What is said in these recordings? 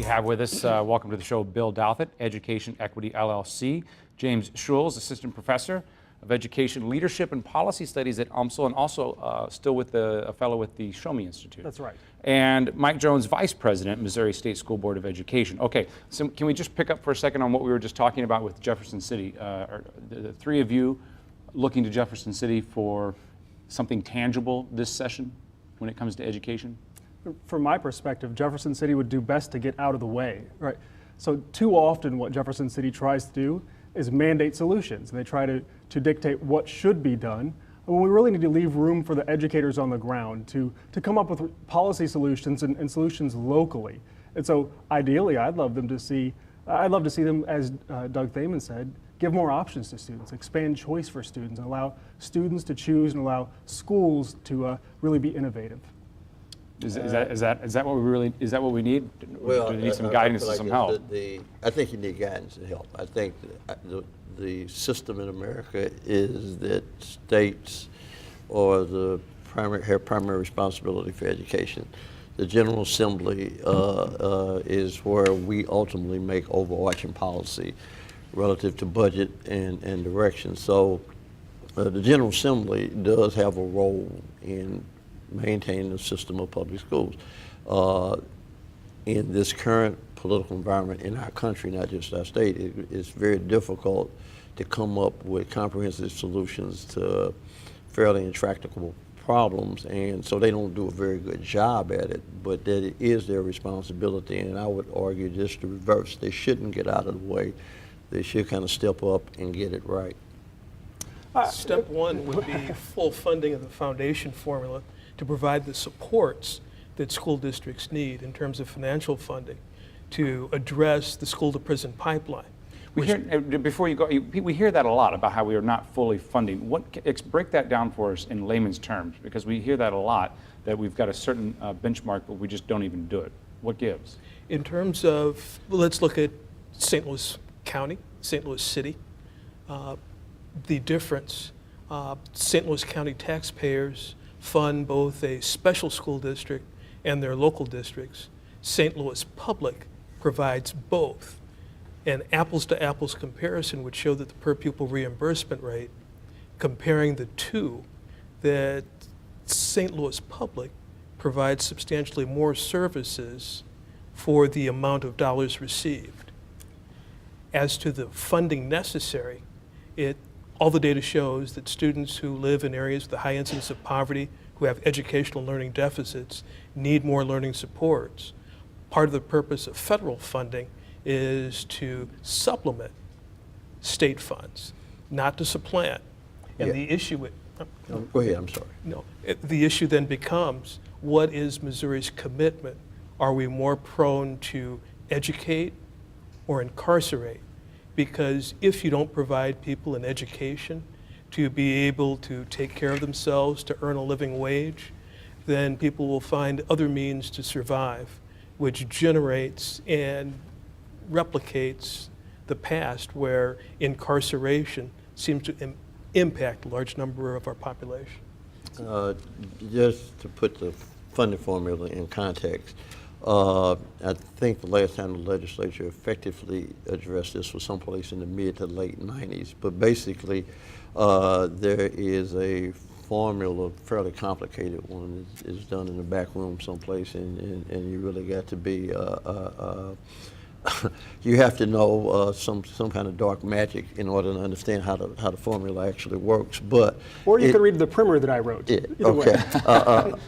have with us, welcome to the show, Bill Douthit, Education Equity LLC, James Schulz, Assistant Professor of Education Leadership and Policy Studies at UMSL, and also still with a fellow with the Show Me Institute. That's right. And Mike Jones, Vice President, Missouri State School Board of Education. Okay, so can we just pick up for a second on what we were just talking about with Jefferson City? Are the three of you looking to Jefferson City for something tangible this session when it comes to education? From my perspective, Jefferson City would do best to get out of the way, right? So too often what Jefferson City tries to do is mandate solutions. They try to dictate what should be done, when we really need to leave room for the educators on the ground to come up with policy solutions and solutions locally. And so ideally, I'd love to see them, as Doug Thaman said, give more options to students, expand choice for students, and allow students to choose and allow schools to really be innovative. Is that what we really, is that what we need? Well, do we need some guidance and some help? I think you need guidance and help. I think the system in America is that states have primary responsibility for education. The General Assembly is where we ultimately make overarching policy relative to budget and direction. So the General Assembly does have a role in maintaining a system of public schools. In this current political environment in our country, not just our state, it's very difficult to come up with comprehensive solutions to fairly intractable problems, and so they don't do a very good job at it, but that it is their responsibility, and I would argue just the reverse. They shouldn't get out of the way. They should kind of step up and get it right. Step one would be full funding of the foundation formula to provide the supports that school districts need in terms of financial funding to address the school-to-prison pipeline. We hear, before you go, we hear that a lot about how we are not fully funding. Break that down for us in layman's terms, because we hear that a lot, that we've got a certain benchmark, but we just don't even do it. What gives? In terms of, let's look at St. Louis County, St. Louis City. The difference, St. Louis County taxpayers fund both a special school district and their local districts. St. Louis Public provides both. An apples-to-apples comparison would show that the per-pupil reimbursement rate, comparing the two, that St. Louis Public provides substantially more services for the amount of dollars received. As to the funding necessary, all the data shows that students who live in areas with a high incidence of poverty, who have educational learning deficits, need more learning supports. Part of the purpose of federal funding is to supplement state funds, not to supplant. And the issue Go ahead, I'm sorry. The issue then becomes, what is Missouri's commitment? Are we more prone to educate or incarcerate? Because if you don't provide people an education to be able to take care of themselves, to earn a living wage, then people will find other means to survive, which generates and replicates the past where incarceration seems to impact a large number of our population. Just to put the funding formula in context, I think the last time the legislature effectively addressed this was someplace in the mid to late 90s. But basically, there is a formula, fairly complicated one, is done in the back room someplace, and you really got to be you have to know some kind of dark magic in order to understand how the formula actually works. Or you can read the primer that I wrote. Yeah, okay.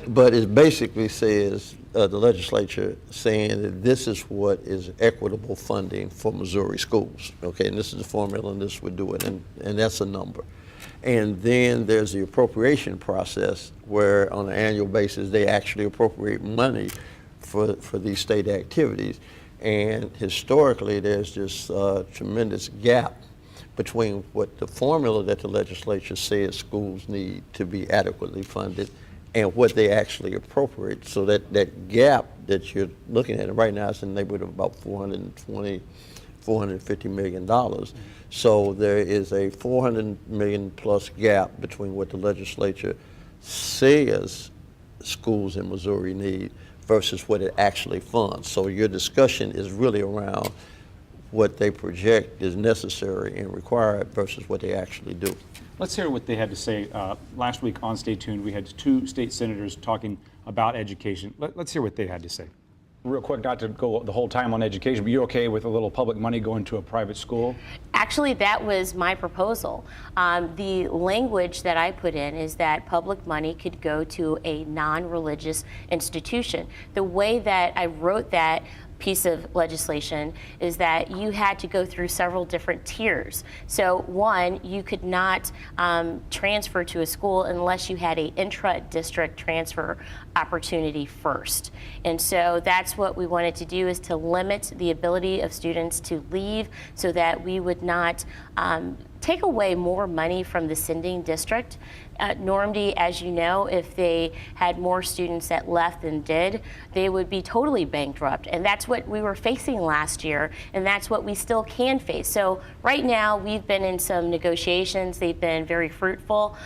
But it basically says the legislature saying that this is what is equitable funding for Missouri schools. Okay, and this is the formula, and this would do it, and that's a number. And then there's the appropriation process where on an annual basis they actually appropriate money for these state activities. And historically, there's this tremendous gap between what the formula that the legislature says schools need to be adequately funded and what they actually appropriate. So that gap that you're looking at, right now it's in the neighborhood of about $450 million. So there is a $400 million plus gap between what the legislature says schools in Missouri need versus what it actually funds. So your discussion is really around what they project is necessary and required versus what they actually do. Let's hear what they had to say. Last week on Stay Tuned, we had 2 state senators talking about education. Let's hear what they had to say. Real quick, not to go the whole time on education, but you okay with a little public money going to a private school? Actually, that was my proposal. The language that I put in is that public money could go to a non-religious institution. The way that I wrote that piece of legislation is that you had to go through several different tiers. So one, you could not transfer to a school unless you had a intra-district transfer opportunity first. And so that's what we wanted to do, is to limit the ability of students to leave so that we would not take away more money from the sending district. Normandy, as you know, if they had more students that left than did, they would be totally bankrupt. And that's what we were facing last year, and that's what we still can face. So right now, we've been in some negotiations. They've been very fruitful.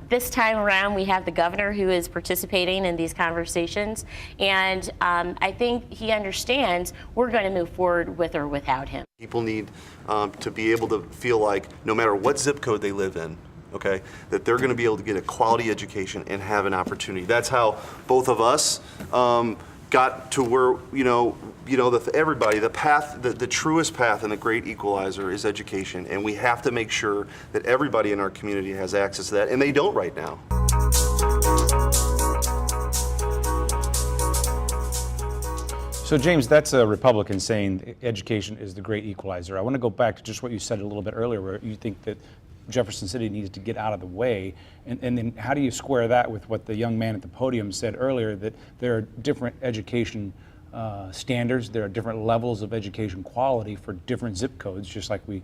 This time around, we have the governor who is participating in these conversations. And I think he understands we're going to move forward with or without him. People need to be able to feel like no matter what zip code they live in, okay, that they're going to be able to get a quality education and have an opportunity. That's how both of us got to where, everybody, the path, the truest path and the great equalizer is education. And we have to make sure that everybody in our community has access to that, and they don't right now. So James, that's a Republican saying education is the great equalizer. I want to go back to just what you said a little bit earlier, where you think that Jefferson City needs to get out of the way. And then how do you square that with what the young man at the podium said earlier, that there are different education standards, there are different levels of education quality for different zip codes, just like we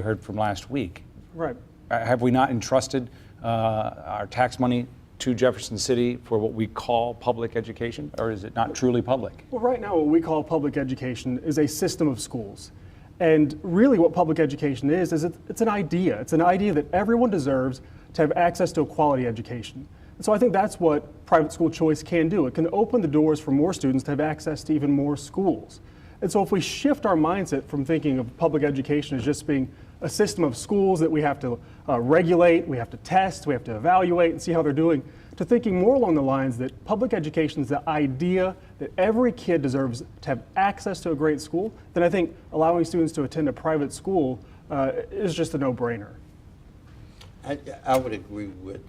heard from last week. Right. Have we not entrusted our tax money to Jefferson City for what we call public education, or is it not truly public? Well, right now, what we call public education is a system of schools. And really what public education is it's an idea. It's an idea that everyone deserves to have access to a quality education. And so I think that's what private school choice can do. It can open the doors for more students to have access to even more schools. And so if we shift our mindset from thinking of public education as just being a system of schools that we have to regulate, we have to test, we have to evaluate and see how they're doing, to thinking more along the lines that public education is the idea that every kid deserves to have access to a great school, then I think allowing students to attend a private school is just a no-brainer. I would agree with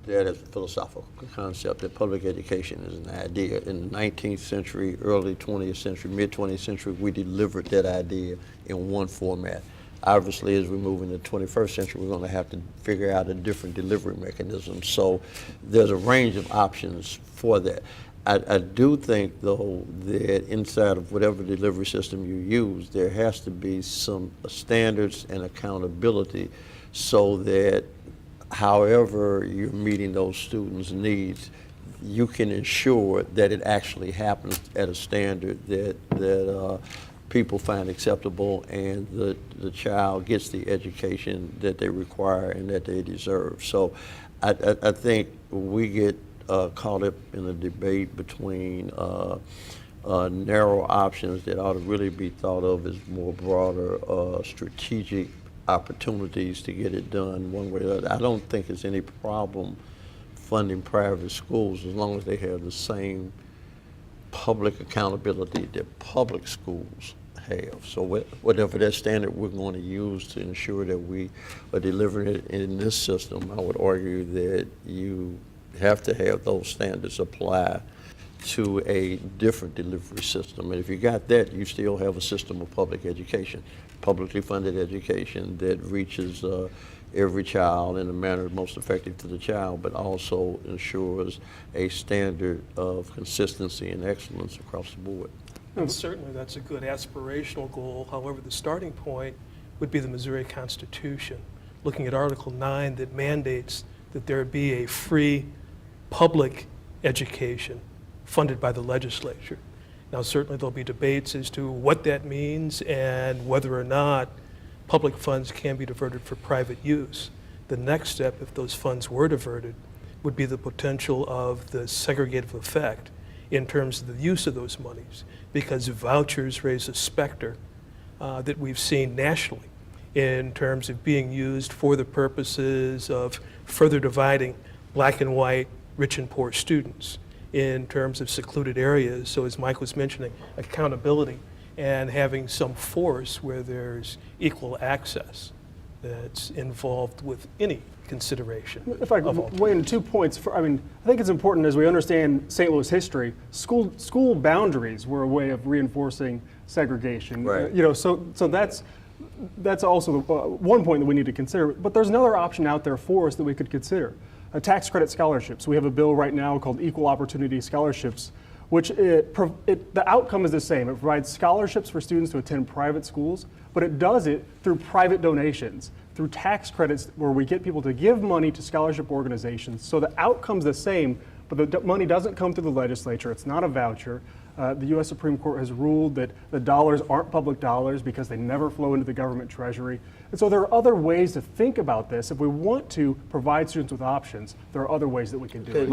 that as a philosophical concept, that public education is an idea. In the 19th century, early 20th century, mid-20th century, we delivered that idea in one format. Obviously, as we move into the 21st century, we're going to have to figure out a different delivery mechanism. So there's a range of options for that. I do think, though, that inside of whatever delivery system you use, there has to be some standards and accountability so that however you're meeting those students' needs, you can ensure that it actually happens at a standard that people find acceptable, and the child gets the education that they require and that they deserve. So I think we get caught up in a debate between narrow options that ought to really be thought of as more broader strategic opportunities to get it done one way or the other. I don't think there's any problem funding private schools as long as they have the same public accountability that public schools have. So whatever that standard we're going to use to ensure that we are delivering it in this system, I would argue that you have to have those standards apply to a different delivery system. And if you got that, you still have a system of public education, publicly funded education that reaches every child in a manner most effective to the child, but also ensures a standard of consistency and excellence across the board. And certainly that's a good aspirational goal. However, the starting point would be the Missouri Constitution, looking at Article 9 that mandates that there be a free public education funded by the legislature. Now, certainly there'll be debates as to what that means and whether or not public funds can be diverted for private use. The next step, if those funds were diverted, would be the potential of the segregative effect in terms of the use of those monies, because vouchers raise a specter that we've seen nationally in terms of being used for the purposes of further dividing black and white, rich and poor students in terms of secluded areas. So as Mike was mentioning, accountability and having some force where there's equal access that's involved with any consideration. If I of could weigh in 2 points, I think it's important as we understand St. Louis history, school boundaries were a way of reinforcing segregation. Right. So that's also one point that we need to consider. But there's another option out there for us that we could consider. Tax credit scholarships. We have a bill right now called Equal Opportunity Scholarships, which the outcome is the same. It provides scholarships for students to attend private schools, but it does it through private donations, through tax credits where we get people to give money to scholarship organizations. So the outcome's the same, but the money doesn't come through the legislature. It's not a voucher. The U.S. Supreme Court has ruled that the dollars aren't public dollars because they never flow into the government treasury. And so there are other ways to think about this. If we want to provide students with options, there are other ways that we can do it.